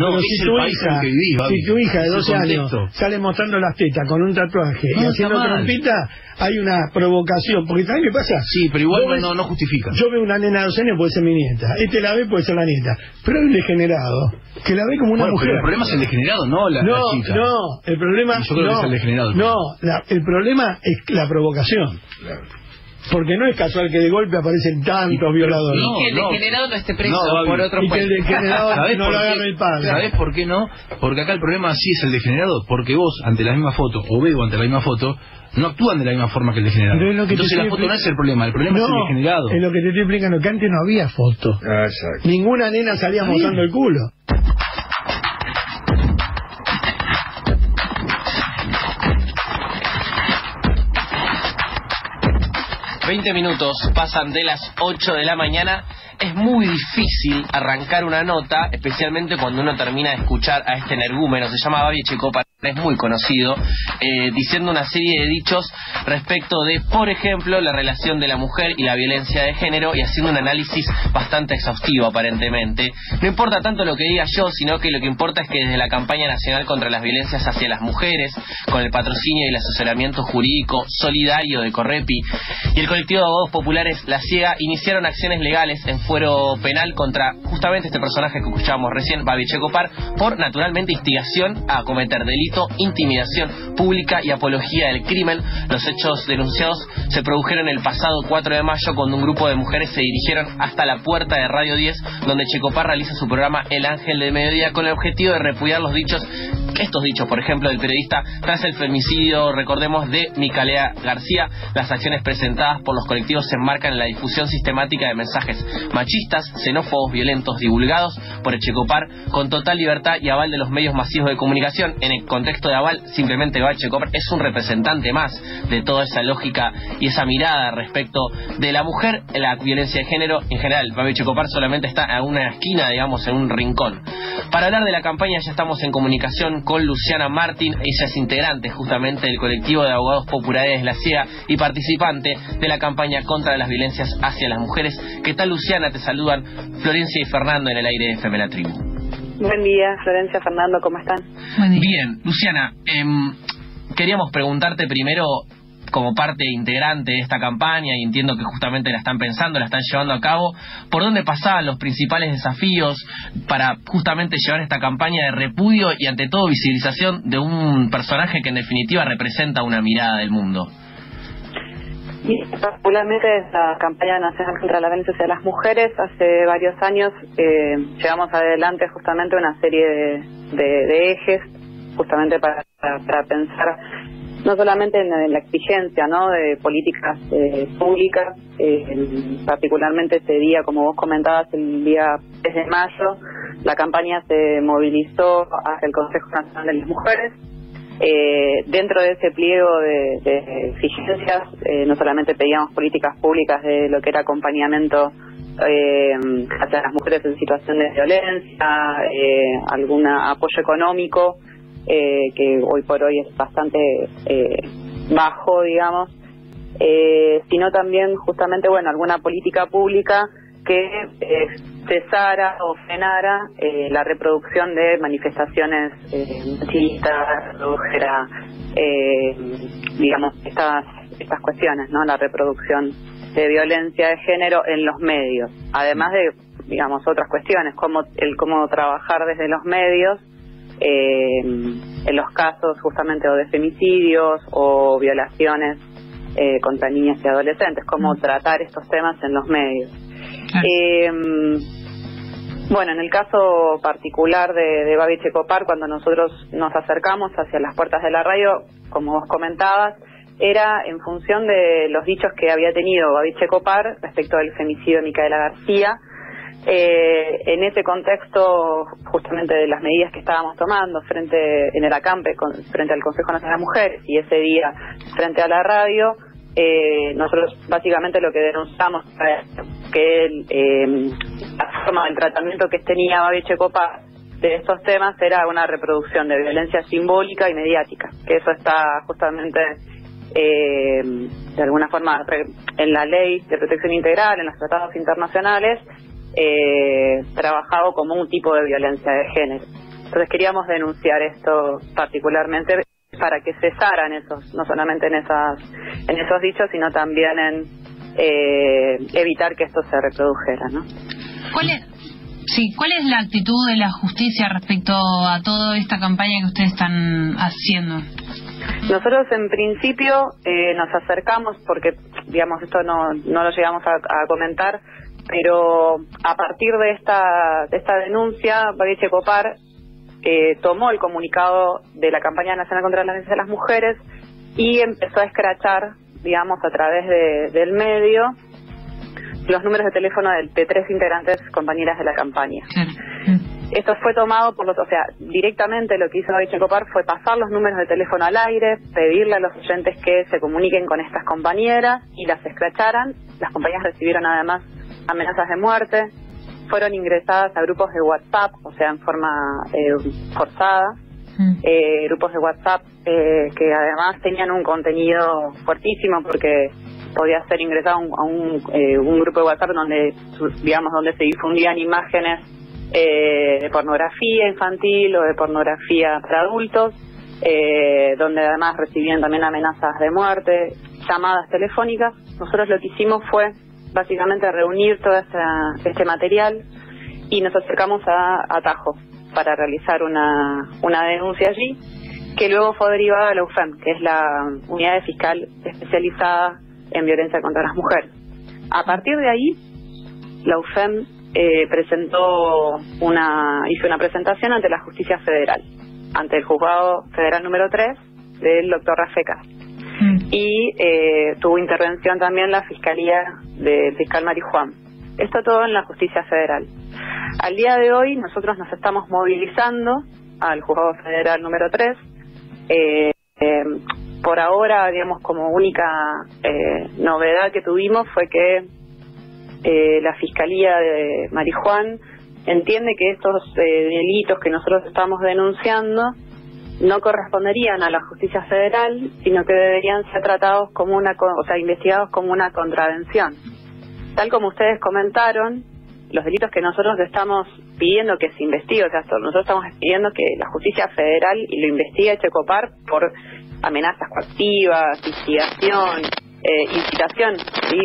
No, pero es el país en el que vivís, Babi. si tu hija de Es 12 el años contexto. sale mostrando las tetas con un tatuaje y haciendo está mal. trompita, hay una provocación. Porque ¿sabes qué pasa? Sí, pero igual Vos ves- no justifica. Yo veo una nena de 12 años, puede ser mi nieta. La ve, puede ser la nieta. Pero hay un degenerado que la ve como una Bueno, mujer. pero el problema es el degenerado, no la chica. No, el problema Yo creo que es el degenerado. el problema es la provocación. Claro. Porque no es casual que de golpe aparecen tantos violadores. No, Y que el no. degenerado no esté preso No, Babi. por otro Y que el juez. degenerado ¿Sabés no por lo qué? agarre el padre. ¿Sabés por qué no? Porque acá el problema sí es el degenerado, porque vos, ante la misma foto, o Bego ante la misma foto, no actúan de la misma forma que el degenerado. Pero es lo que te Entonces la estoy foto no es el problema es el No, degenerado. es lo que te estoy explicando, que antes no había foto. Ah, exacto. Ninguna nena salía mostrando el culo. 20 minutos pasan de las 8 de la mañana. Es muy difícil arrancar una nota, especialmente cuando uno termina de escuchar a este energúmeno, se llama Babi Echecopar, es muy conocido, diciendo una serie de dichos respecto de, por ejemplo, la relación de la mujer y la violencia de género, y haciendo un análisis bastante exhaustivo aparentemente. No importa tanto lo que diga yo, sino que lo que importa es que desde la campaña nacional contra las violencias hacia las mujeres, con el patrocinio y el asesoramiento jurídico solidario de Correpi y el colectivo de abogados populares La Ciega, iniciaron acciones legales en fuero penal contra justamente este personaje que escuchábamos recién, Babi Echecopar, por naturalmente instigación a cometer delito, intimidación pública y apología del crimen. Los hechos denunciados se produjeron el pasado 4 de mayo cuando un grupo de mujeres se dirigieron hasta la puerta de Radio 10, donde Echecopar realiza su programa El Ángel de Mediodía, con el objetivo de repudiar estos dichos, por ejemplo, del periodista tras el femicidio, recordemos, de Micalea García. Las acciones presentadas por los colectivos se enmarcan en la difusión sistemática de mensajes machistas, xenófobos, violentos, divulgados por Echecopar con total libertad y aval de los medios masivos de comunicación. En el contexto de aval, simplemente Babi Echecopar es un representante más de toda esa lógica y esa mirada respecto de la mujer, la violencia de género en general. Babi Echecopar solamente está en una esquina, digamos, en un rincón. Para hablar de la campaña ya estamos en comunicación con Luciana Martín. Ella es integrante justamente del colectivo de abogados populares La Ciega y participante de la campaña contra las violencias hacia las mujeres. ¿Qué tal, Luciana? Te saludan Florencia y Fernando en el aire de FM La Tribu. Buen día, Florencia, Fernando, ¿cómo están? Bien, Luciana, queríamos preguntarte primero, como parte integrante de esta campaña, y entiendo que justamente la están pensando, la están llevando a cabo, ¿por dónde pasaban los principales desafíos para justamente llevar esta campaña de repudio y ante todo visibilización de un personaje que en definitiva representa una mirada del mundo? Y particularmente esta campaña nacional contra la violencia hacia las mujeres, hace varios años llevamos adelante justamente una serie de ejes, justamente para pensar no solamente en la exigencia, ¿no?, de políticas públicas, particularmente ese día, como vos comentabas, el día 3 de mayo, la campaña se movilizó hacia el Consejo Nacional de las Mujeres. Dentro de ese pliego de exigencias, no solamente pedíamos políticas públicas de lo que era acompañamiento hacia las mujeres en situación de violencia, algún apoyo económico, que hoy por hoy es bastante bajo, digamos, sino también justamente, alguna política pública que cesara o frenara la reproducción de manifestaciones machistas, redujera, digamos, estas cuestiones, ¿no?, la reproducción de violencia de género en los medios, además de, digamos, otras cuestiones, como cómo trabajar desde los medios en los casos justamente o de femicidios o violaciones contra niñas y adolescentes, cómo tratar estos temas en los medios. En el caso particular de Babi Echecopar, cuando nosotros nos acercamos hacia las puertas de la radio, como vos comentabas, era en función de los dichos que había tenido Babi Echecopar respecto del femicidio de Micalea García. En ese contexto, justamente de las medidas que estábamos tomando en el acampe, frente al Consejo Nacional de las Mujeres, y ese día frente a la radio, nosotros básicamente lo que denunciamos es que la forma del tratamiento que tenía Babi Echecopar de estos temas era una reproducción de violencia simbólica y mediática, que eso está justamente de alguna forma en la ley de protección integral, en los tratados internacionales, trabajado como un tipo de violencia de género. Entonces queríamos denunciar esto particularmente para que cesaran esos, no solamente en esos dichos, sino también en evitar que esto se reprodujera, ¿no? ¿Cuál es la actitud de la justicia respecto a toda esta campaña que ustedes están haciendo? Nosotros en principio nos acercamos porque, digamos, esto no lo llegamos a comentar, pero a partir de esta denuncia, Babi Echecopar tomó el comunicado de la campaña nacional contra la violencia de las mujeres y empezó a escrachar, digamos, a través del medio los números de teléfono de 3 integrantes compañeras de la campaña. Esto fue tomado directamente lo que hizo Babi Echecopar fue pasar los números de teléfono al aire, pedirle a los oyentes que se comuniquen con estas compañeras y las escracharan. Las compañeras recibieron además amenazas de muerte, fueron ingresadas a grupos de WhatsApp, o sea, en forma forzada, grupos de WhatsApp que además tenían un contenido fuertísimo porque podía ser ingresado a un grupo de WhatsApp donde se difundían imágenes de pornografía infantil o de pornografía para adultos, donde además recibían también amenazas de muerte, llamadas telefónicas. Nosotros lo que hicimos fue básicamente reunir todo este material y nos acercamos a Tajo para realizar una denuncia allí, que luego fue derivada a la UFEM, que es la unidad de fiscal especializada en violencia contra las mujeres. A partir de ahí, la UFEM hizo una presentación ante la Justicia Federal, ante el Juzgado Federal número 3 del doctor Rafecas. Y tuvo intervención también la Fiscalía del fiscal Marijuán. Esto todo en la Justicia Federal. Al día de hoy nosotros nos estamos movilizando al Juzgado Federal número 3. Por ahora, digamos, como única novedad que tuvimos fue que la Fiscalía de Marijuán entiende que estos delitos que nosotros estamos denunciando no corresponderían a la justicia federal, sino que deberían ser tratados como investigados como una contravención. Tal como ustedes comentaron, los delitos que nosotros estamos pidiendo que se investigue, nosotros estamos pidiendo que la justicia federal lo investigue Echecopar por amenazas coactivas, instigación, incitación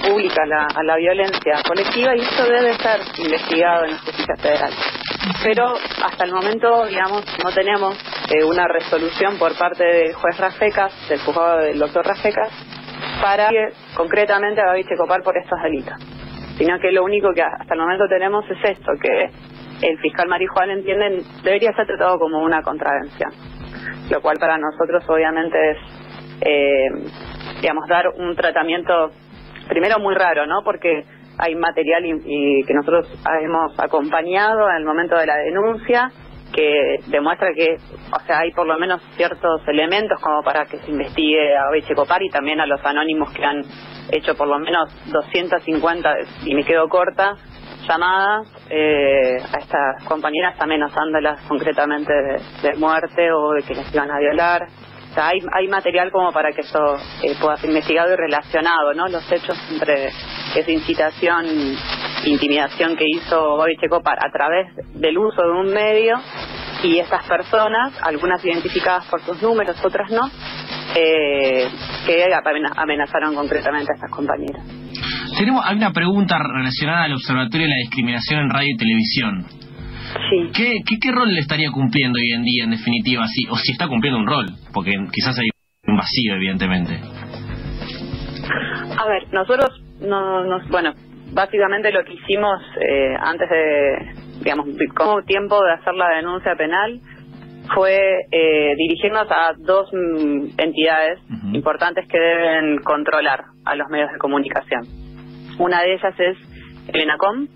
pública a la violencia colectiva, y eso debe ser investigado en la justicia federal. Pero hasta el momento, digamos, no tenemos una resolución por parte del juez Rafecas, del juzgado del doctor Rafecas, para concretamente a Babi Echecopar por estos delitos, sino que lo único que hasta el momento tenemos es esto, que el fiscal Marijuán entiende debería ser tratado como una contravención, lo cual para nosotros obviamente es dar un tratamiento primero muy raro, ¿no? Porque hay material y que nosotros hemos acompañado en el momento de la denuncia que demuestra que, hay por lo menos ciertos elementos como para que se investigue a Babi Echecopar y también a los anónimos que han hecho por lo menos 250, y me quedo corta, llamadas a estas compañeras amenazándolas concretamente de muerte o de que les iban a violar. Hay material como para que eso pueda ser investigado y relacionado, ¿no? Los hechos entre esa incitación, intimidación que hizo Babi Echecopar a través del uso de un medio y estas personas, algunas identificadas por sus números, otras no, que amenazaron concretamente a estas compañeras. Hay una pregunta relacionada al Observatorio de la Discriminación en Radio y Televisión. Sí. ¿Qué rol le estaría cumpliendo hoy en día, en definitiva, o si está cumpliendo un rol? Porque quizás hay un vacío, evidentemente. A ver, nosotros, básicamente lo que hicimos antes de, como tiempo de hacer la denuncia penal, fue dirigirnos a dos entidades importantes que deben controlar a los medios de comunicación. Una de ellas es el ENACOM,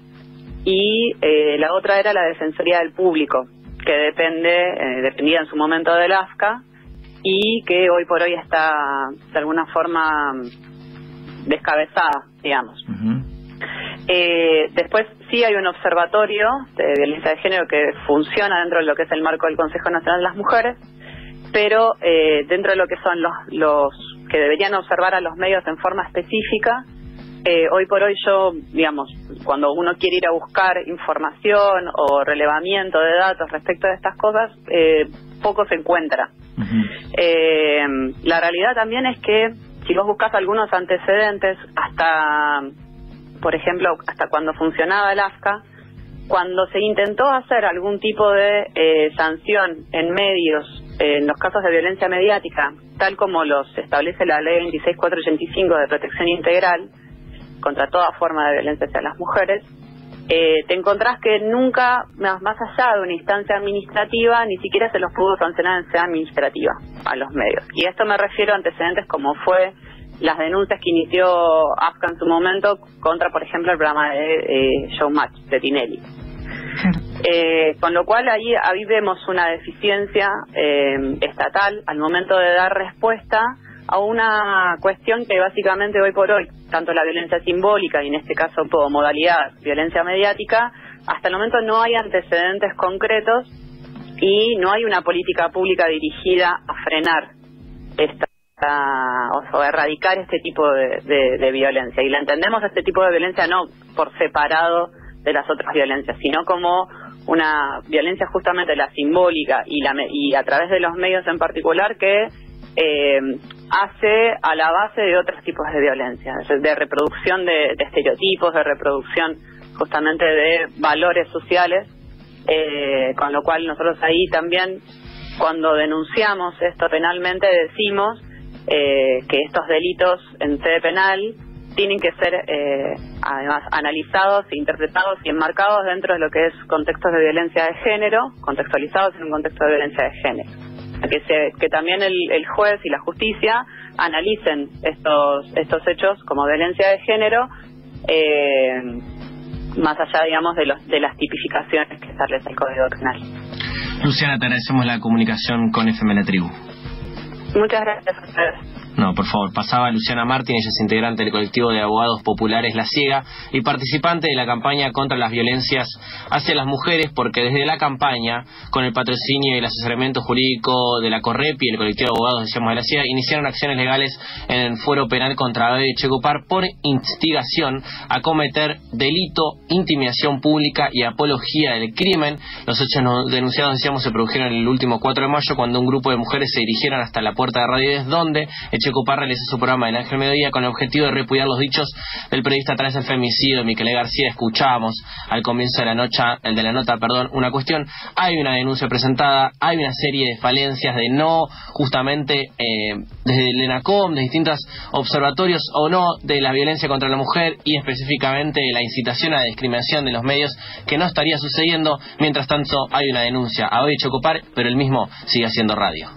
y la otra era la Defensoría del Público, que dependía en su momento del AFCA y que hoy por hoy está de alguna forma descabezada, digamos. Después sí hay un observatorio de violencia de género que funciona dentro de lo que es el marco del Consejo Nacional de las Mujeres, pero dentro de lo que son los que deberían observar a los medios en forma específica, Hoy por hoy yo, digamos, cuando uno quiere ir a buscar información o relevamiento de datos respecto de estas cosas, poco se encuentra. La realidad también es que si vos buscas algunos antecedentes, hasta, por ejemplo, hasta cuando funcionaba el AFCA, cuando se intentó hacer algún tipo de sanción en medios, en los casos de violencia mediática, tal como los establece la ley 26485 de protección integral contra toda forma de violencia hacia las mujeres, te encontrás que nunca, más allá de una instancia administrativa, ni siquiera se los pudo sancionar en sede administrativa a los medios. Y a esto me refiero a antecedentes como fue las denuncias que inició AFCA en su momento contra, por ejemplo, el programa de Showmatch de Tinelli. Con lo cual ahí vemos una deficiencia estatal al momento de dar respuesta a una cuestión que básicamente hoy por hoy, tanto la violencia simbólica y en este caso como modalidad violencia mediática, hasta el momento no hay antecedentes concretos y no hay una política pública dirigida a frenar o a erradicar este tipo de violencia. Y la entendemos este tipo de violencia no por separado de las otras violencias, sino como una violencia justamente la simbólica y a través de los medios en particular que hace a la base de otros tipos de violencia, de reproducción de estereotipos, de reproducción justamente de valores sociales, con lo cual nosotros ahí también, cuando denunciamos esto penalmente, decimos que estos delitos en sede penal tienen que ser además analizados, interpretados y enmarcados dentro de lo que es contextos de violencia de género, contextualizados en un contexto de violencia de género. Que también el juez y la justicia analicen estos hechos como violencia de género, más allá, digamos, de las tipificaciones que establece el Código Penal. Luciana, te agradecemos la comunicación con FM La Tribu. Muchas gracias a ustedes. No, por favor, pasaba Luciana Martín, ella es integrante del colectivo de abogados populares La Ciega y participante de la campaña contra las violencias hacia las mujeres, porque desde la campaña, con el patrocinio y el asesoramiento jurídico de la CORREPI y el colectivo de abogados, decíamos, de La Ciega, iniciaron acciones legales en el fuero penal contra Bebe Checopar por instigación a cometer delito, intimidación pública y apología del crimen. Los hechos denunciados, decíamos, se produjeron el último 4 de mayo, cuando un grupo de mujeres se dirigieron hasta la puerta de Radio 10, donde Checopar realizó su programa El Ángel Mediodía con el objetivo de repudiar los dichos del periodista tras el femicidio de Miquel García. Escuchábamos al comienzo de la nota, una cuestión. Hay una denuncia presentada, hay una serie de falencias de no, justamente desde el ENACOM, de distintos observatorios o no, de la violencia contra la mujer y específicamente la incitación a la discriminación de los medios, que no estaría sucediendo. Mientras tanto hay una denuncia a Bebe Checopar, pero él mismo sigue haciendo radio.